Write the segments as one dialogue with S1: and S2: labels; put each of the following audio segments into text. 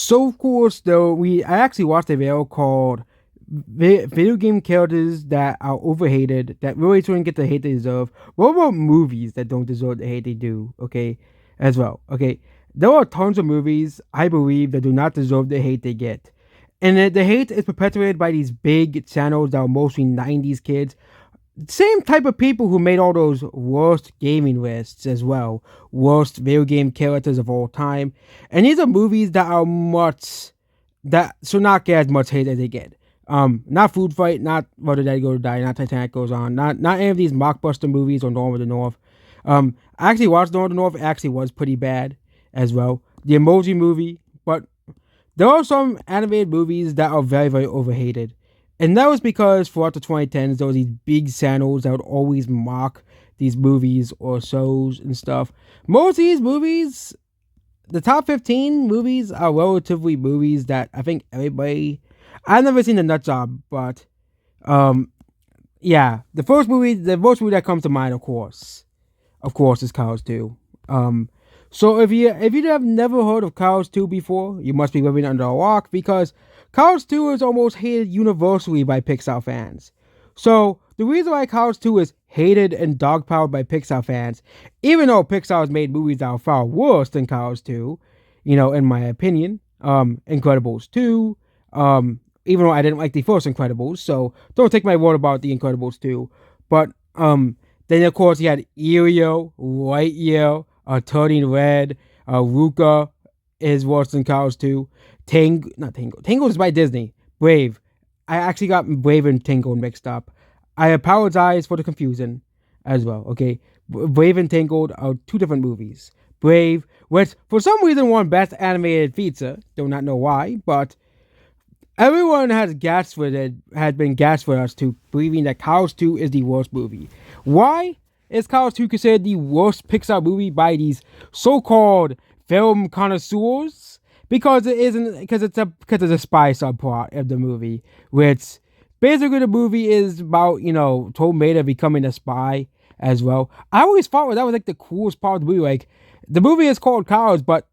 S1: So of course though I actually watched a video called video game characters that are overhated that really shouldn't get the hate they deserve. What about movies that don't deserve the hate they do? Okay, as well. Okay, there are tons of movies I believe that do not deserve the hate they get, and the hate is perpetuated by these big channels that are mostly '90s kids, same type of people who made all those worst gaming lists as well, worst video game characters of all time, and these are movies that are much that should not get as much hate as they get. Not Food Fight, not Mother Dead Go to Die, not Titanic Goes On, not any of these mockbuster movies or Norm of the North. I actually watched Norm of the North. It actually was pretty bad as well. The Emoji Movie, but there are some animated movies that are very, very overhated. And that was because throughout the 2010s, there were these big channels that would always mock these movies or shows and stuff. Most of these movies, the top 15 movies, are relatively movies that I think everybody. I've never seen The Nut Job, but um, yeah, the first movie that comes to mind, of course, is Cows 2. Um, so if you have never heard of Cows 2 before, you must be living under a rock because Cows 2 is almost hated universally by Pixar fans. So the reason why Cows 2 is hated and dogpiled by Pixar fans, even though Pixar has made movies that are far worse than Cows 2, in my opinion, Incredibles 2, even though I didn't like the first Incredibles, so don't take my word about the Incredibles 2, but then of course you had Elio, Lightyear, Turning Red, Ruka is worse than Cows 2. Not Tangled. Tangled is by Disney. Brave. I actually got Brave and Tangled mixed up. I apologize for the confusion as well. Okay, Brave and Tangled are two different movies. Brave, which for some reason won Best Animated Feature. Do not know why, but everyone has been gaslit us to believing that Cows 2 is the worst movie. Why is Cows 2 considered the worst Pixar movie by these so-called film connoisseurs? Because it isn't, because it's a spy subplot of the movie, which basically the movie is about, Tow Mater becoming a spy as well. I always thought that was like the coolest part of the movie. Like, the movie is called Cows, but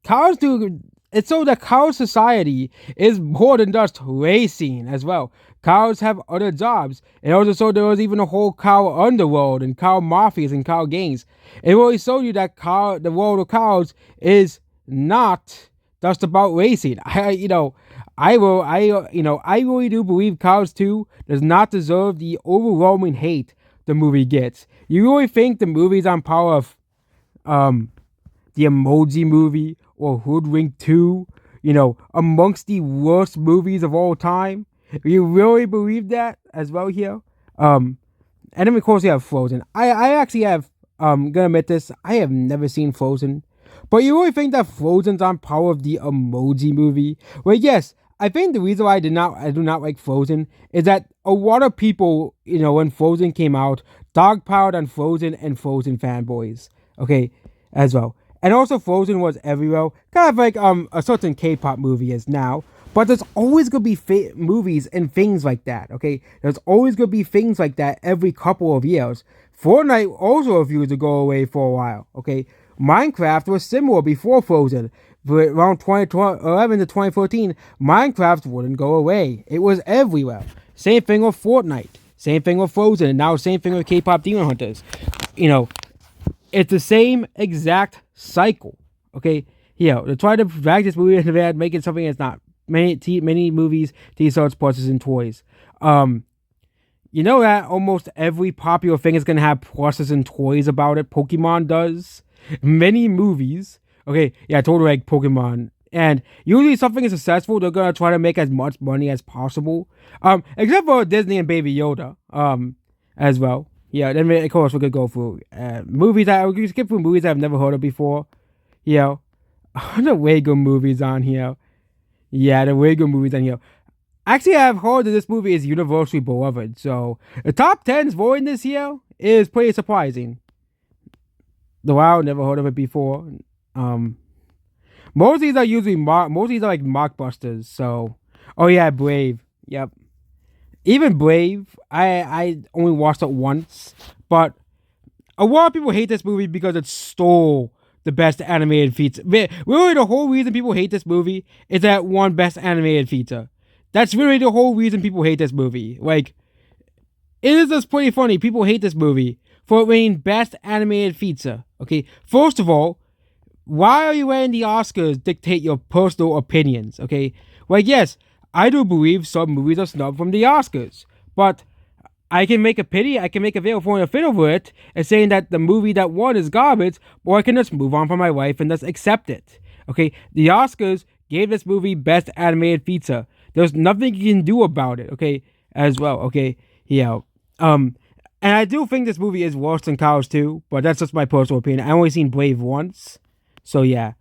S1: cows do, it's so that cow society is more than just racing as well. Cows have other jobs. And also so there was even a whole cow underworld and cow mafias and cow gangs. It really showed you that the world of cows is not just about racing. I really do believe Cows 2 does not deserve the overwhelming hate the movie gets. You really think the movie's on par of the Emoji Movie or Hoodwink 2, amongst the worst movies of all time? You really believe that as well here? And then of course you have Frozen. I actually have, gonna admit this, I have never seen Frozen. But you really think that Frozen's on par of the Emoji Movie? Well, yes, I think the reason why I do not like Frozen is that a lot of people, when Frozen came out, dogpiled on Frozen and Frozen fanboys. Okay, as well. And also Frozen was everywhere, kind of like a certain K-pop movie is now. But there's always gonna be movies and things like that. Okay, there's always gonna be things like that every couple of years. Fortnite also refused to go away for a while. Okay, Minecraft was similar before Frozen. But around 2011 to 2014, Minecraft wouldn't go away. It was everywhere. Same thing with Fortnite. Same thing with Frozen. And now same thing with K-pop Demon Hunters. It's the same exact cycle. Okay? They try to drag this movie into bed, make it something that's not. Many movies, t-shirts, plushes, and toys. You know that almost every popular thing is going to have pluses and toys about it. Pokemon does. Many movies. Okay, yeah, totally like Pokemon. And usually something is successful, they're going to try to make as much money as possible. Except for Disney and Baby Yoda. As well. Yeah, then of course we could go through movies that we could skip through movies I've never heard of before. The Lego movies on here. Yeah, the Lego movies on here. Actually, I've heard that this movie is universally beloved, so the top 10's voting this year is pretty surprising. Though I never heard of it before. Most of these are like mockbusters. So, oh yeah, Brave. Yep. Even Brave, I only watched it once, but a lot of people hate this movie because it stole the best animated feature. Really, the whole reason people hate this movie is that one best animated feature. That's really the whole reason people hate this movie. Like, it is just pretty funny. People hate this movie for it being best animated feature. Okay, first of all, why are you letting the Oscars dictate your personal opinions? Okay, like yes, I do believe some movies are snubbed from the Oscars, but I can make a video for a fit over it and saying that the movie that won is garbage, or I can just move on from my life and just accept it. Okay, the Oscars gave this movie best animated feature. There's nothing you can do about it. Okay, as well. Okay, yeah. Um, and I do think this movie is worse than Cars 2, but that's just my personal opinion. I only seen Brave once, so yeah.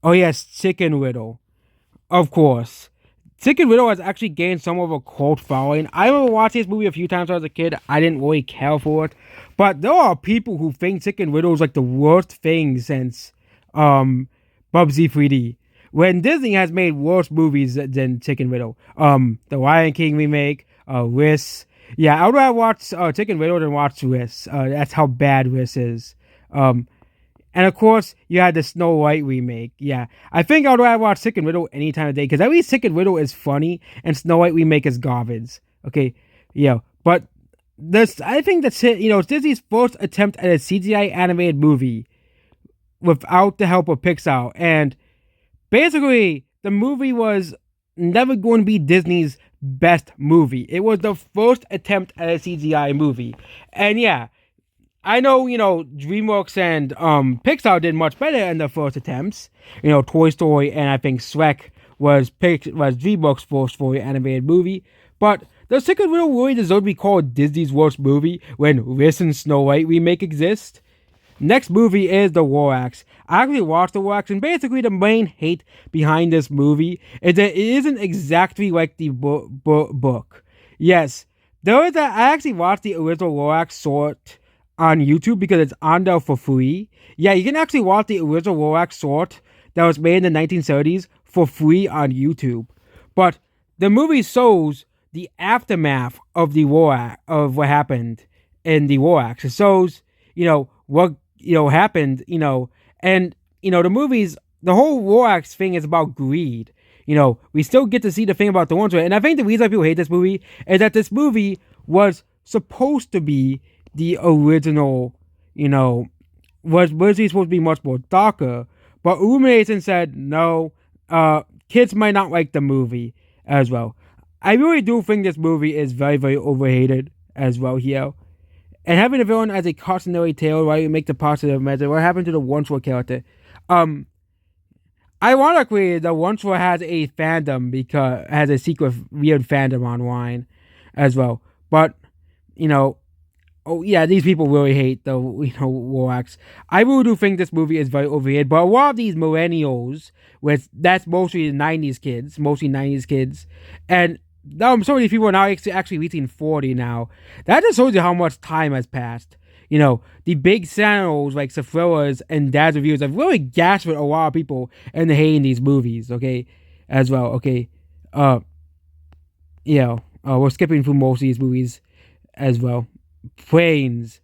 S1: Oh yes, Chicken Little, of course. Chicken Little has actually gained some of a cult following. I remember watching this movie a few times when I was a kid. I didn't really care for it, but there are people who think Chicken Little is like the worst thing since Bubsy 3D. When Disney has made worse movies than Chicken Little. The Lion King remake, Riss. Yeah, I would rather watch Chicken Little than watch Riss. That's how bad Riss is. And of course, you had the Snow White remake. Yeah, I think I would rather watch Chicken Little any time of day because at least Chicken Little is funny and Snow White remake is garbage. Okay, yeah, but this I think that's it. It's Disney's first attempt at a CGI animated movie without the help of Pixar, and basically the movie was never going to be Disney's best movie. It was the first attempt at a CGI movie, and yeah. I know, DreamWorks and Pixar did much better in the first attempts. Toy Story and I think Shrek was DreamWorks' first fully animated movie. But does Chicken Little really deserve to be called Disney's worst movie when Riss and Snow White remake exist? Next movie is The Lorax. I actually watched The Lorax, and basically the main hate behind this movie is that it isn't exactly like the book. Yes, I actually watched the original Lorax short on YouTube because it's on there for free. Yeah, you can actually watch the original Lorax short that was made in the 1930s for free on YouTube. But the movie shows the aftermath of the Lorax, of what happened in the Lorax. It shows, what, happened, and, the whole Lorax thing is about greed. We still get to see the thing about the ones, and I think the reason people hate this movie is that this movie was supposed to be the original, was supposed to be much more darker, but Illumination said no, kids might not like the movie as well. I really do think this movie is very, very overhated as well here. And having the villain as a cautionary tale while you make the positive measure, what happened to the Once-Were character? Ironically, the Once-Were has a fandom because has a secret weird fandom online as well. But, oh yeah, these people really hate the Lorax. I really do think this movie is very overrated, but a lot of these millennials, that's mostly '90s kids, and some of these people are now actually reaching 40 now. That just shows you how much time has passed. The big channels like Sephiroth's and Dad's Reviews have really gaslit a lot of people into hating these movies. Okay, as well. Okay, we're skipping through most of these movies as well. Planes.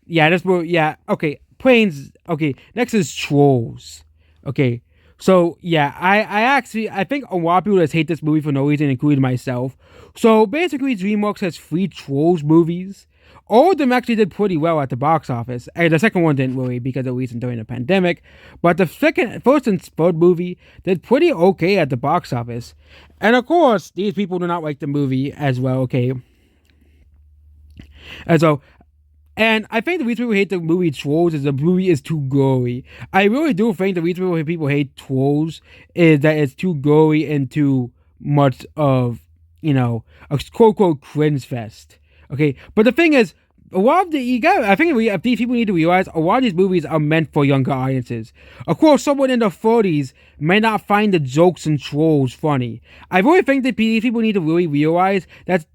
S1: Yeah, this movie. Yeah, okay. Planes. Okay, next is Trolls. Okay, so yeah, I think a lot of people just hate this movie for no reason, including myself. So basically, DreamWorks has 3 Trolls movies. All of them actually did pretty well at the box office. And the second one didn't really because of reason during the pandemic. But the first and third movie did pretty okay at the box office. And of course, these people do not like the movie as well. Okay. And I think the reason people hate the movie Trolls is the movie is too gory. I really do think the reason people hate Trolls is that it's too gory and too much of, a quote-unquote cringe fest. Okay, but the thing is, I think these people need to realize a lot of these movies are meant for younger audiences. Of course, someone in their 40s may not find the jokes in Trolls funny. I really think that these people need to really realize that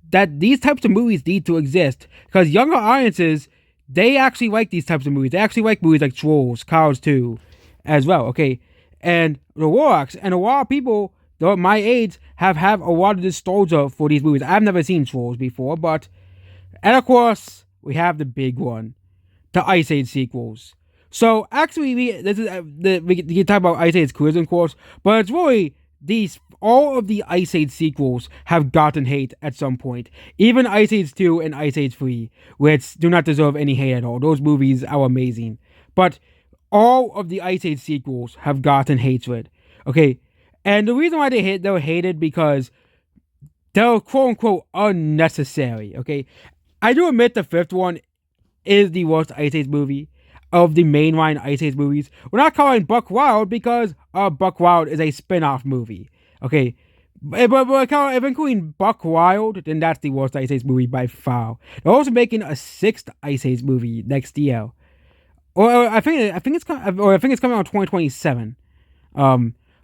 S1: these types of movies need to exist because younger audiences, they actually like these types of movies. They actually like movies like Trolls, Cars 2, as well. Okay, and The Lorax, and a lot of people my age have a lot of nostalgia for these movies. I've never seen Trolls before, and of course, we have the big one, the Ice Age sequels. So actually, we can talk about Ice Age Collision Course, but it's really these all of the Ice Age sequels have gotten hate at some point. Even Ice Age 2 and Ice Age 3, which do not deserve any hate at all. Those movies are amazing. But all of the Ice Age sequels have gotten hatred. Okay? And the reason why they're hated because they're quote unquote unnecessary. Okay? I do admit the fifth one is the worst Ice Age movie of the mainline Ice Age movies. We're not calling Buck Wild because Buck Wild is a spin-off movie. Okay? But if including Buck Wild, then that's the worst Ice Age movie by far. They're also making a sixth Ice Age movie next year. Or I think it's coming out in 2027.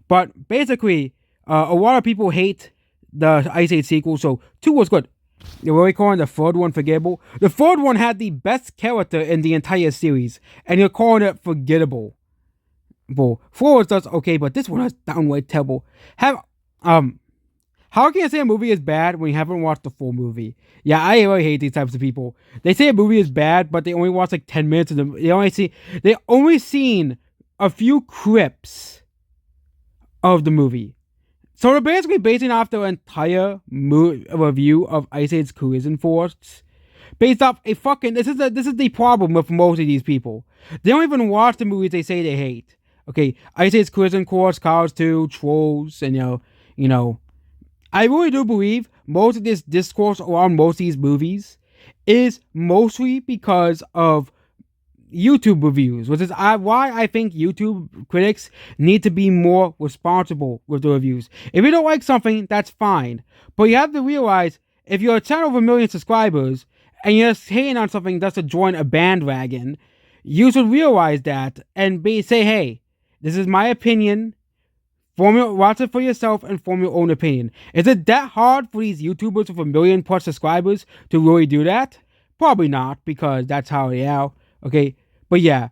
S1: But basically, a lot of people hate the Ice Age sequel, so 2 was good. They were calling the third one forgettable. The third one had the best character in the entire series, and you're calling it forgettable. Well, 4 was just okay, but this one is downright terrible. How can you say a movie is bad when you haven't watched the full movie? Yeah, I really hate these types of people. They say a movie is bad, but they only watch like 10 minutes of the. They only seen a few clips of the movie. So they're basically basing off their entire review of Ice Age Collision Course based off a fucking. This is the problem with most of these people. They don't even watch the movies they say they hate. Okay, Ice Age Collision Course, Cars 2, Trolls, and you know. I really do believe most of this discourse around most of these movies is mostly because of YouTube reviews, which is why I think YouTube critics need to be more responsible with the reviews. If you don't like something, that's fine. But you have to realize, if you're a channel with 1 million subscribers, and you're just hating on something just to join a bandwagon, you should realize that and say, hey, this is my opinion. Watch it for yourself and form your own opinion. Is it that hard for these YouTubers with 1 million plus subscribers to really do that? Probably not, because that's how they are. Okay, but yeah,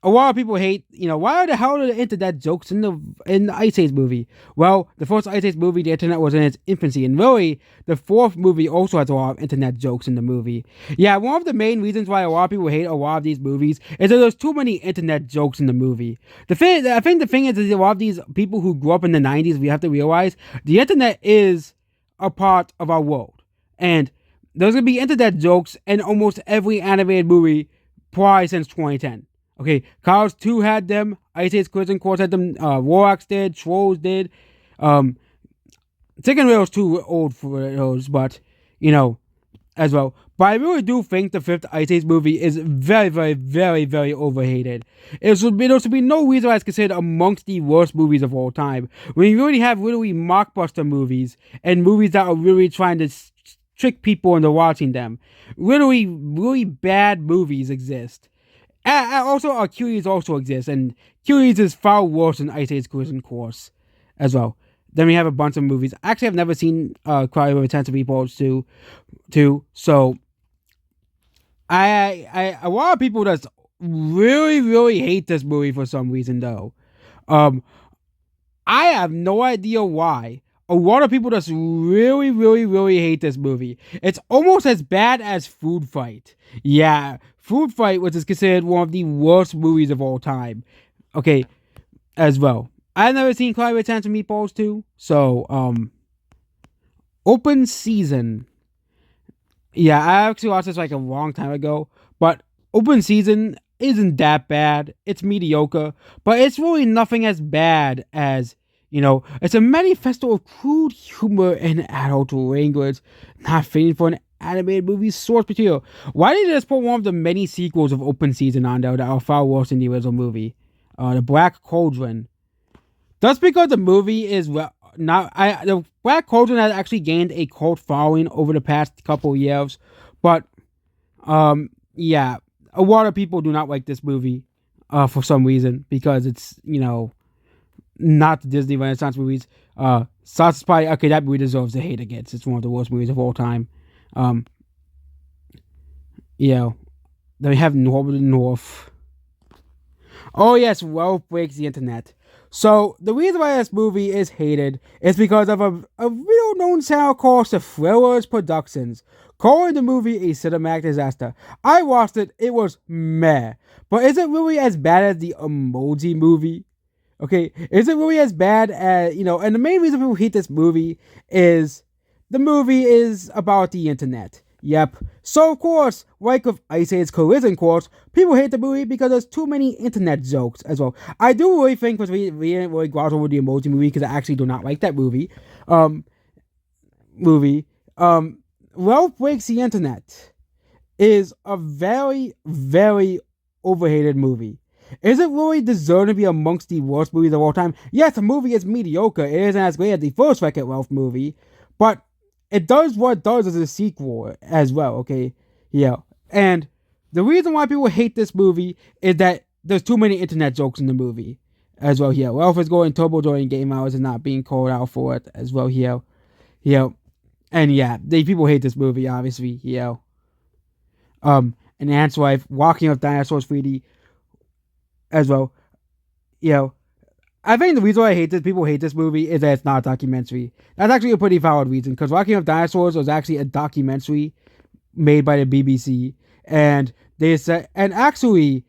S1: a lot of people hate. Why the hell are the internet jokes in the Ice Age movie? Well, the first Ice Age movie, the internet was in its infancy, and really, the fourth movie also has a lot of internet jokes in the movie. Yeah, one of the main reasons why a lot of people hate a lot of these movies is that there's too many internet jokes in the movie. I think the thing is a lot of these people who grew up in the 90s, we have to realize the internet is a part of our world, and there's gonna be internet jokes in almost every animated movie probably since 2010. Okay, Cars 2 had them, Ice Age Collision Course had them, Warlocks did, Trolls did. Chicken Rail's too old for those, but, as well. But I really do think the fifth Ice Age movie is very, very, very, very overhated. There should be no reason why it's considered amongst the worst movies of all time. When you really have really mockbuster movies, and movies that are really trying to trick people into watching them. Really, really bad movies exist. Also, Cuties also exists, and Cuties is far worse than Ice Age Collision Course as well. Then we have a bunch of movies. Actually, I've never seen Cry with Intense Reports too. So a lot of people just really, really hate this movie for some reason though. I have no idea why. A lot of people just really, really, really hate this movie. It's almost as bad as Food Fight. Yeah, Food Fight, which is considered one of the worst movies of all time. Okay, as well. I've never seen Cry with Tents and Meatballs 2. So, Open Season. Yeah, I actually watched this like a long time ago. But Open Season isn't that bad. It's mediocre. But it's really nothing as bad as... it's a manifesto of crude humor and adult language, not fitting for an animated movie's source material. Why did they just put one of the many sequels of Open Season on there that are far worse than the original movie? The Black Cauldron. Just because the movie is the Black Cauldron has actually gained a cult following over the past couple of years, but yeah, a lot of people do not like this movie for some reason because it's not the Disney Renaissance movies. South Spy, okay, that movie deserves the hate it gets. It's one of the worst movies of all time. Then we have Northern North. Oh yes, Wealth Breaks the Internet. So, the reason why this movie is hated is because of a real known channel called The Thrillers Productions, calling the movie a cinematic disaster. I watched it. It was meh. But is it really as bad as the Emoji Movie? Okay, is it really as bad as, and the main reason people hate this movie is the movie is about the internet. Yep. So, of course, like with Ice Age Collision Course, people hate the movie because there's too many internet jokes as well. I do really think because we didn't really gloss over the Emoji Movie because I actually do not like that movie. Um, movie. Ralph Breaks the Internet is a very, very overhated movie. Is it really deserved to be amongst the worst movies of all time? Yes, the movie is mediocre. It isn't as great as the first Wreck-It Ralph movie, but it does what it does as a sequel as well, okay? Yeah. And the reason why people hate this movie is that there's too many internet jokes in the movie as well here. Ralph is going turbo during game hours and not being called out for it as well here. Yeah. And yeah, people hate this movie, obviously, yeah. And Ant's Wife, Walking with Dinosaurs 3D as well. I think the reason why people hate this movie is that it's not a documentary. That's actually a pretty valid reason, because Walking with Dinosaurs was actually a documentary made by the BBC, and they said, and actually,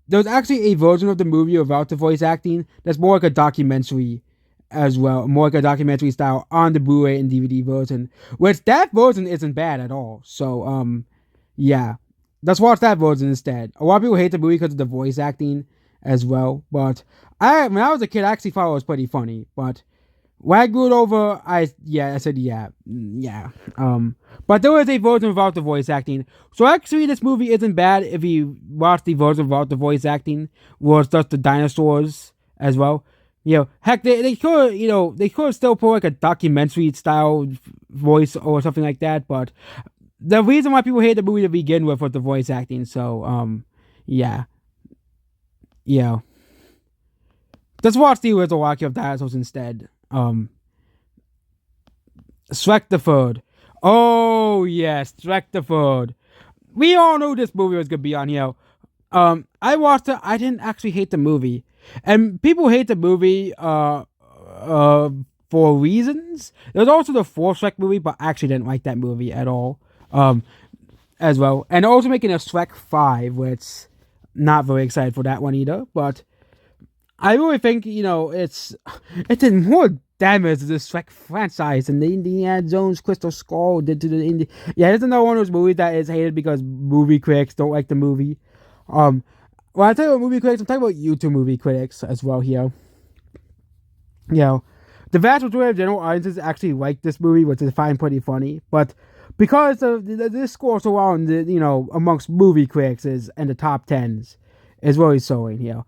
S1: there's actually a version of the movie without the voice acting that's more like a documentary as well, more like a documentary style on the Blu-ray and DVD version, which that version isn't bad at all. So, yeah, let's watch that version instead. A lot of people hate the movie because of the voice acting as well, but when I was a kid, I actually thought it was pretty funny. But when I grew it over, I said yeah. But there was a version without the voice acting. So actually, this movie isn't bad if you watch the version without the voice acting, where it's just the dinosaurs as well. Heck, they could, they could still put like a documentary style voice or something like that. But the reason why people hate the movie to begin with was the voice acting. So, yeah. Let's watch the original Walking of Dinosaurs instead. Shrek the Third. Oh, yes, Shrek the Third. We all knew this movie was going to be on here. I watched it. I didn't actually hate the movie. And people hate the movie for reasons. There's also the fourth Shrek movie, but I actually didn't like that movie at all. As well. And also making a Shrek 5, which not very excited for that one either. But I really think, it's in more damage to the Shrek franchise than the Indiana Jones Crystal Skull did to the it's another one of those movies that is hated because movie critics don't like the movie. When I talk about movie critics, I'm talking about YouTube movie critics as well here. The vast majority of general audiences actually like this movie, which I find pretty funny. But because of this score so well, amongst movie critics is in the top 10s, is really showing here.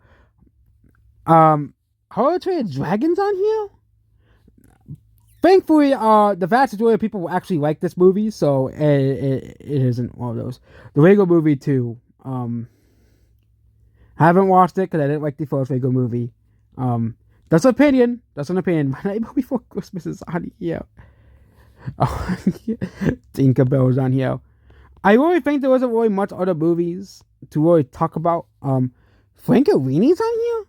S1: How are Trained Dragons on here? Thankfully, the vast majority of people actually like this movie, so it isn't one of those. The Lego Movie 2. Haven't watched it because I didn't like the first Lego Movie. That's an opinion. My Nightmare Before Christmas is on here. Oh, Tinkerbell's on here. I really think there wasn't really much other movies to really talk about. Frankenweenie's on here?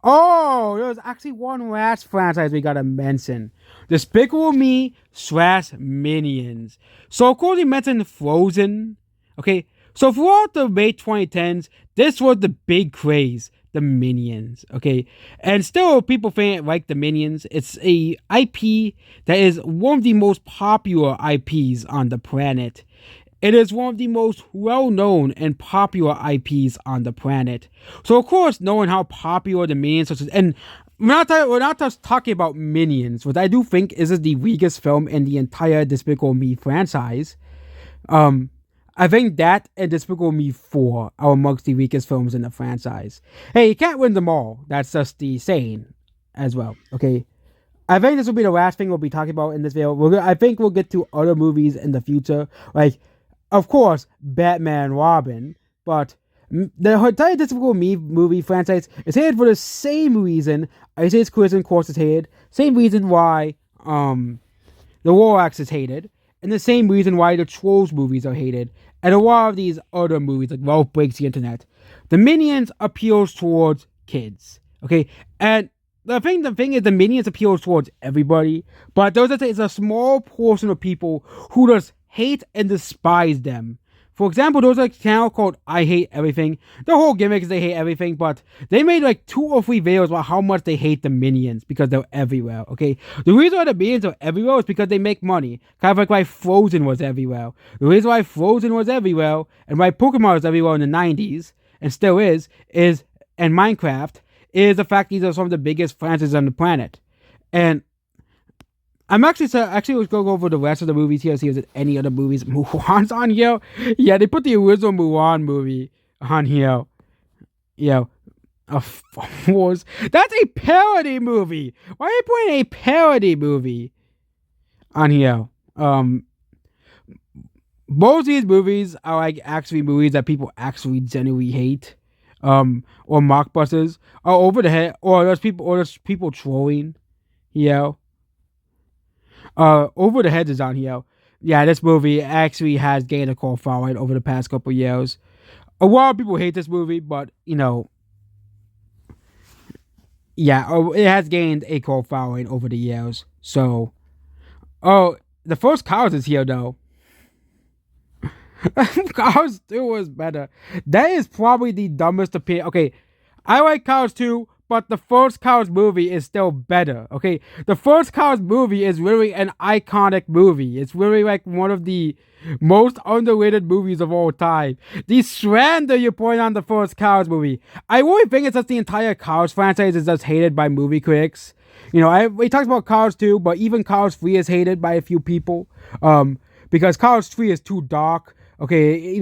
S1: Oh, there's actually one last franchise we gotta mention. Despicable Me / Minions. So, of course, we mentioned Frozen. Okay, so throughout the late 2010s, this was the big craze. The Minions, okay? And still, people like the Minions. It's a IP that is one of the most popular IPs on the planet. It is one of the most well-known and popular IPs on the planet. So, of course, knowing how popular the Minions are, and we're not just talking about Minions, which I do think is the weakest film in the entire Despicable Me franchise. I think that and Despicable Me 4 are amongst the weakest films in the franchise. Hey, you can't win them all. That's just the saying as well, okay? I think this will be the last thing we'll be talking about in this video. I think we'll get to other movies in the future. Like, of course, Batman and Robin. But the entire Despicable Me movie franchise is hated for the same reason Ice Age Collision Course is hated. Same reason why the Lorax is hated. And the same reason why the Trolls movies are hated. And a lot of these other movies, like Ralph Breaks the Internet. The Minions appeals towards kids. Okay? And the thing is, the Minions appeals towards everybody. But it's a small portion of people who just hate and despise them. For example, there's a channel called I Hate Everything. The whole gimmick is they hate everything, but they made like 2 or 3 videos about how much they hate the minions because they're everywhere, okay? The reason why the minions are everywhere is because they make money. Kind of like why Frozen was everywhere. The reason why Frozen was everywhere and why Pokemon was everywhere in the 90s, and still is, and Minecraft, is the fact these are some of the biggest franchises on the planet. And I'm actually let's go over the rest of the movies here. See if there's any other movies. Mulan's on here. Yeah, they put the original Mulan movie on here. Yeah, Wars. That's a parody movie. Why are you putting a parody movie on here? Both of these movies are like actually movies that people actually genuinely hate. Or mockbusters, or over the head, or there's people trolling. Yeah. Over the Head is on here. Yeah, this movie actually has gained a cult following over the past couple years. A lot of people hate this movie, but yeah, it has gained a cult following over the years. So, the first Cars is here though. Cars 2 was better. That is probably the dumbest opinion. Okay, I like Cars 2, but the first Cars movie is still better. Okay, the first Cars movie is really an iconic movie. It's really like one of the most underrated movies of all time. The slander you point on the first Cars movie, I really think it's just the entire Cars franchise is just hated by movie critics. We talked about Cars 2, but even Cars 3 is hated by a few people. Because Cars 3 is too dark. Okay,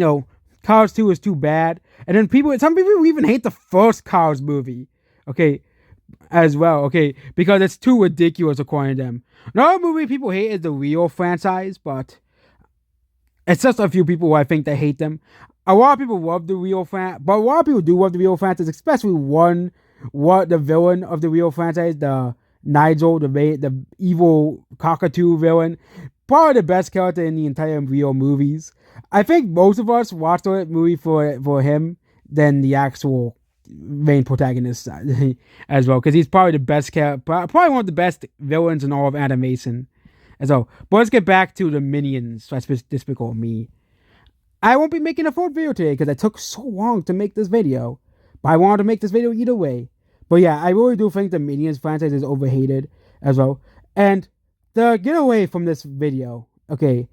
S1: Cars 2 is too bad. And then some people even hate the first Cars movie. Okay, as well. Okay, because it's too ridiculous according to them. Another movie people hate is the Rio franchise, but it's just a few people who I think that hate them. A lot of people love the Rio franchise, but a lot of people do love the Rio franchise, especially the villain of the Rio franchise, the Nigel, the evil cockatoo villain. Probably the best character in the entire Rio movies. I think most of us watched the movie for him than the actual main protagonist as well, because he's probably the best character, probably one of the best villains in all of animation as well. But let's get back to the minions. That's Despicable Me. I won't be making a full video today because it took so long to make this video, but I wanted to make this video either way. But yeah, I really do think the Minions franchise is overhated as well. And to get away from this video, okay,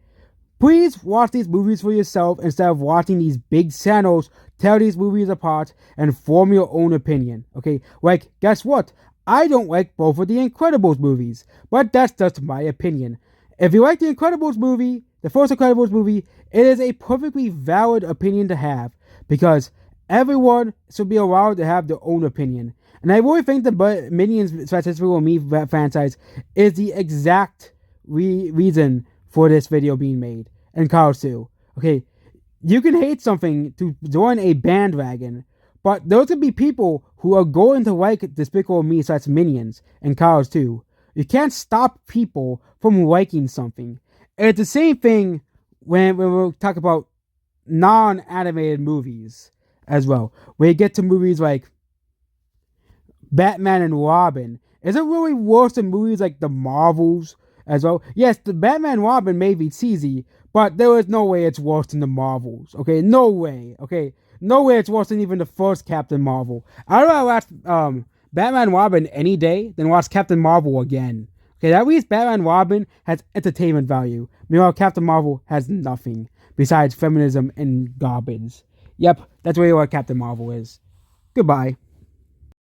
S1: please watch these movies for yourself instead of watching these big channels tell these movies apart and form your own opinion, okay? Like, guess what? I don't like both of the Incredibles movies, but that's just my opinion. If you like the Incredibles movie, the first Incredibles movie, it is a perfectly valid opinion to have because everyone should be allowed to have their own opinion. And I really think the Minions Despicable Me franchise is the exact reason for this video being made. And Cars 2. Okay, you can hate something to join a bandwagon, but there's going to be people who are going to like Despicable Me / Minions and Cars 2. You can't stop people from liking something. And it's the same thing when we talk about non-animated movies as well. When you get to movies like Batman and Robin, is it really worse than movies like the Marvels as well? Yes, the Batman and Robin may be cheesy, but there is no way it's worse than the Marvels. Okay, no way. Okay, no way it's worse than even the first Captain Marvel. I'd rather watch Batman and Robin any day than watch Captain Marvel again. Okay, at least Batman and Robin has entertainment value. Meanwhile, Captain Marvel has nothing besides feminism and garbage. Yep, that's really what Captain Marvel is. Goodbye.